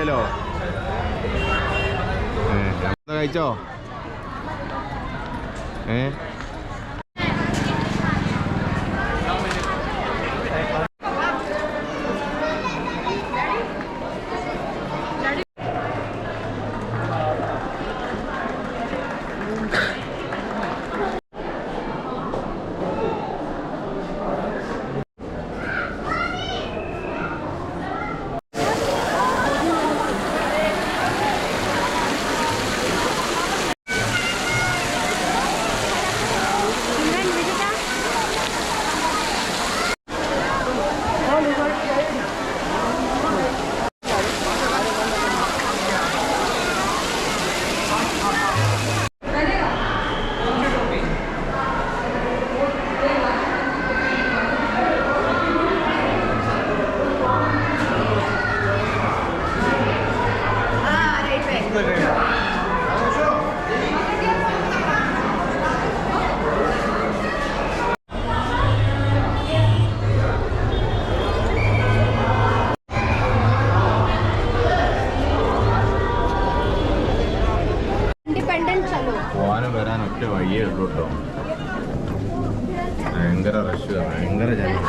പോയാലോ? കഴിച്ചോ? പോകാനും വരാനും ഒറ്റ വഴിയേ ഉള്ളൂ കേട്ടോ. ഭയങ്കര റഷ്, ഭയങ്കര ജനം.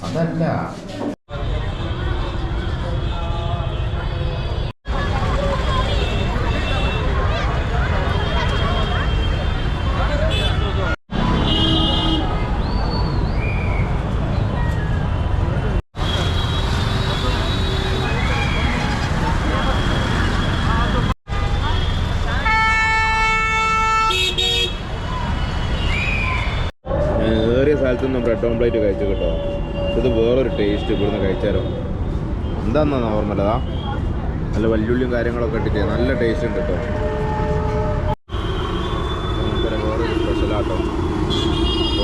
അതല്ല സ്ഥലത്തുനിന്ന് ബ്രെഡ് ഓംപ്ലേറ്റ് കഴിച്ചു കേട്ടോ. ഇത് വേറൊരു ടേസ്റ്റ്. ഇവിടുന്ന് കഴിച്ചാലോ എന്താന്നാ നോർമലതാ നല്ല വല്യുള്ളിയും കാര്യങ്ങളൊക്കെ ഇട്ടിട്ട് നല്ല ടേസ്റ്റ് ഉണ്ട് കേട്ടോ. വേറൊരു സ്പെഷ്യലാട്ടോ.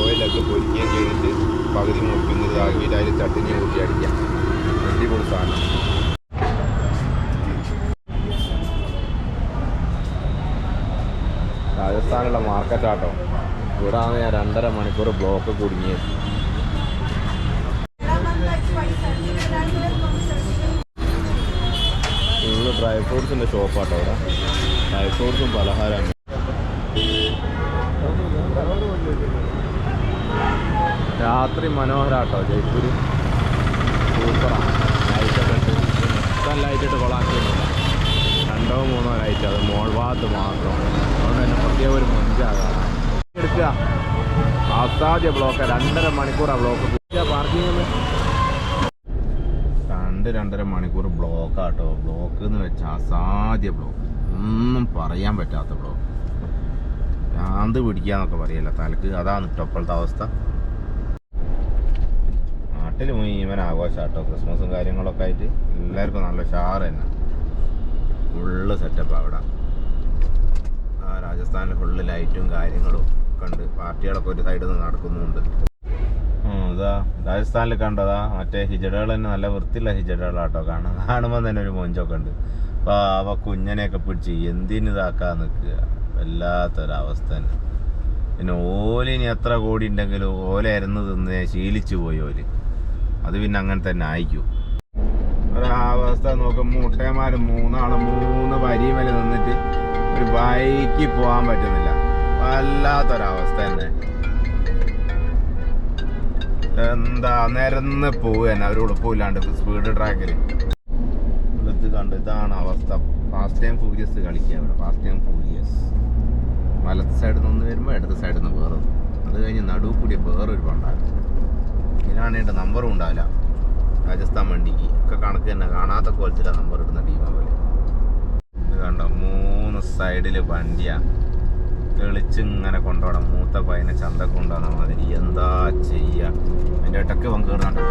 ഓയിലൊക്കെ പൊരിക്കുകയും ചെയ്തിട്ട് പകുതി മുറിക്കുന്നത് ആക്കിയിട്ട് അതിൽ ചട്ടിനി കൂട്ടി അടിക്കാം. അടിപൊളി സാധനം. രാജസ്ഥാനുള്ള മാർക്കറ്റാട്ടോ. ഇവിടാണ് ഞാൻ 2.5 മണിക്കൂർ ബ്ലോക്ക് കുടുങ്ങിയത്. ഫുള്ള് ഡ്രൈ ഫ്രൂട്ട്സിൻ്റെ ഷോപ്പാട്ടോ ഇവിടെ. ഡ്രൈ ഫ്രൂട്ട്സും പലഹാരമാണ്. രാത്രി മനോഹരാട്ടോ ജയ്പൂര്. സൂപ്പറാണ്. ലൈറ്റൊക്കെ ഇട്ട് മൊത്തം ലൈറ്റിട്ട് കൊളാക്കിയൊന്നുമില്ല. 2 or 3 ലൈറ്റ്, അത് മോൾ ഭാഗത്ത് മാത്രം. അതുകൊണ്ട് തന്നെ പ്രത്യേക ഒരു മൊഞ്ചാകാം. എടുക്കുക അസാധ്യ ബ്ലോക്ക്. 2.5 മണിക്കൂറാണ് ബ്ലോക്ക്. പാർക്കിംഗ് 2.5 മണിക്കൂർ ബ്ലോക്കാട്ടോ. ബ്ലോക്ക് എന്ന് വെച്ചാൽ അസാധ്യ ബ്ലോക്ക്. ഒന്നും പറയാൻ പറ്റാത്ത ബ്ലോക്ക്. ഭ്രാന്ത് പിടിക്കാന്നൊക്കെ പറയല്ല തലക്ക്. അതാണ് ഇപ്പോഴത്തെ അവസ്ഥ. നാട്ടിൽ മുഴുവൻ ആഘോഷാട്ടോ. ക്രിസ്മസും കാര്യങ്ങളൊക്കെ ആയിട്ട് എല്ലാവർക്കും നല്ല ഷാറ് തന്നെ. ഫുള്ള് സെറ്റപ്പ് അവിടെ. രാജസ്ഥാനിൽ ഫുള്ള് ലൈറ്റും കാര്യങ്ങളും ഒക്കെ ഉണ്ട്. പാർട്ടികളൊക്കെ ഒരു സൈഡിൽ നിന്ന് നടക്കുന്നുണ്ട്. ഇതാ രാജസ്ഥാനിൽ കണ്ടതാ മറ്റേ ഹിജഡകൾ തന്നെ. നല്ല വൃത്തിയുള്ള ഹിജഡകളാട്ടോ. കാണുമ്പോൾ തന്നെ ഒരു മൊഞ്ചൊക്കെ ഉണ്ട്. അപ്പോൾ കുഞ്ഞനെയൊക്കെ പിടിച്ച് എന്തിന് ഇതാക്കാൻ നിൽക്കുക. വല്ലാത്തൊരവസ്ഥ തന്നെ. പിന്നെ ഓലിനി എത്ര കോടി ഉണ്ടെങ്കിലും ഓലായിരുന്നു തിന്ന് ശീലിച്ചു പോയി ഓല്. അത് പിന്നെ അങ്ങനെ തന്നെ ആയിക്കും. ഒരവസ്ഥ നോക്കുമ്പോൾ മുട്ടയന്മാർ 3 വരിമേൽ നിന്നിട്ട് ഒരു ബൈക്കിൽ പോകാൻ പറ്റുന്നില്ല. വല്ലാത്തൊരവസ്ഥ തന്നെ. എന്താ നിരന്ന് പോവുക തന്നെ. ഒരു ഉടുപ്പില്ലാണ്ട് സ്പീഡ് ട്രാക്കിൽ ഇത് കണ്ട്. ഇതാണ് അവസ്ഥ. ഫാസ്റ്റ് ടൈം ഫ്യൂരിയസ് കളിക്കുക ഇവിടെ. ഫാസ്റ്റ് ടൈം ഫ്യൂരിയസ് വലത്ത് സൈഡിൽ നിന്ന് ഒന്ന് വരുമ്പോൾ ഇടത്ത് സൈഡിൽ നിന്ന് വേറൊരു. അത് കഴിഞ്ഞ് നടുവ് കൂടി വേറൊരു പണ്ടാകും. ഇതിനാണേണ്ട നമ്പറും ഉണ്ടാവില്ല. രാജസ്ഥാൻ വണ്ടിക്ക് ഒക്കെ കണക്ക് തന്നെ. കാണാത്ത കോലത്തിലാണ് നമ്പർ ഇടുന്ന ടീമാണ് പോലെ. ഇത് കണ്ടോ 3 സൈഡിൽ വണ്ടിയാണ്. തെളിച്ചിങ്ങനെ കൊണ്ടുപോകണം. മൂത്ത പയ്യനെ ചന്ത കൊണ്ടുവന്ന മാതിരി. എന്താ ചെയ്യുക. അതിൻ്റെ ഇടയ്ക്ക് പങ്കേറുന്നുണ്ട്.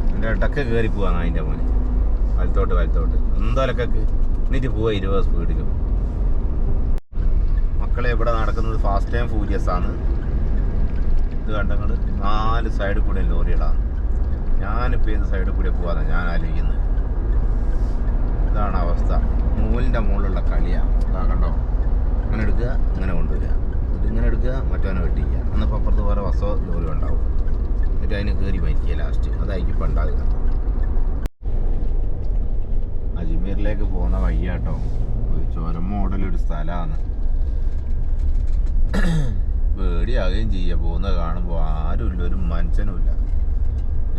അതിൻ്റെ ഇടയ്ക്ക് കയറി പോവാന്ന് അതിൻ്റെ മോനെ. വലത്തോട്ട് എന്തോലൊക്കെ എന്നിട്ട് പോവുക 20 സ്പീഡിലും. മക്കളെ ഇവിടെ നടക്കുന്നത് ഫാസ്റ്റ് ടൈം ഫ്യൂരിയസ് ആണ്. ഇത് കണ്ടങ്ങൾ 4 സൈഡിൽ കൂടെ ലോറികളാണ്. ഞാനിപ്പോൾ ഏത് സൈഡിൽ കൂടെ പോകാതെ ഞാൻ ആലോചിക്കുന്നത്. ഇതാണ് അവസ്ഥ. നൂലിൻ്റെ മുകളിലുള്ള കളിയാണ്. കണ്ടോ. ഇങ്ങനെ എടുക്കുക, ഇങ്ങനെ കൊണ്ടുവരിക. ഇതിങ്ങനെ എടുക്കുക, മറ്റവനെ വെട്ടിക്കുക. എന്നപ്പോൾ അപ്പുറത്ത് വേറെ ബസ്സോ ലോറിയോ ഉണ്ടാവും. എന്നിട്ട് അതിന് കയറി മരിക്കുക ലാസ്റ്റ്. അതായിരിക്കും ഇപ്പം ഉണ്ടാകുക. അജ്മീറിലേക്ക് പോകുന്ന വഴിയാട്ടോ. ഒരു ചുരം മോഡലൊരു സ്ഥലമാണ്. പേടിയാകുകയും ചെയ്യുക. പോകുന്നത് കാണുമ്പോൾ ആരുമില്ല, ഒരു മനുഷ്യനുമില്ല.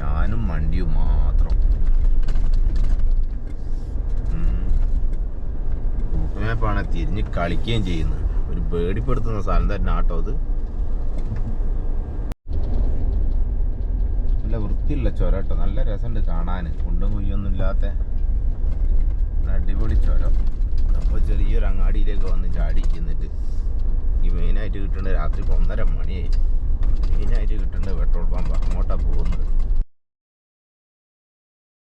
ഞാനും വണ്ടിയും മാത്രം. ാണ് തിരിഞ്ഞ് കളിക്കുകയും ചെയ്യുന്നത്. ഒരു പേടിപ്പെടുത്തുന്ന സ്ഥലം തന്നെ ആട്ടോ അത്. നല്ല വൃത്തിയുള്ള ചുരം. നല്ല രസമുണ്ട് കാണാൻ. കുണ്ടും കുയ്യൊന്നും ഇല്ലാത്ത അടിപൊളി ചുരം. അപ്പോൾ ചെറിയൊരു അങ്ങാടിയിലേക്ക് വന്ന് ചാടിക്കുന്നിട്ട് ഈ മെയിനായിട്ട് കിട്ടേണ്ടത് രാത്രി 1:30 മണിയായി. മെയിനായിട്ട് കിട്ടേണ്ടത് പെട്രോൾ പമ്പ്. അങ്ങോട്ടാണ് പോകുന്നത്.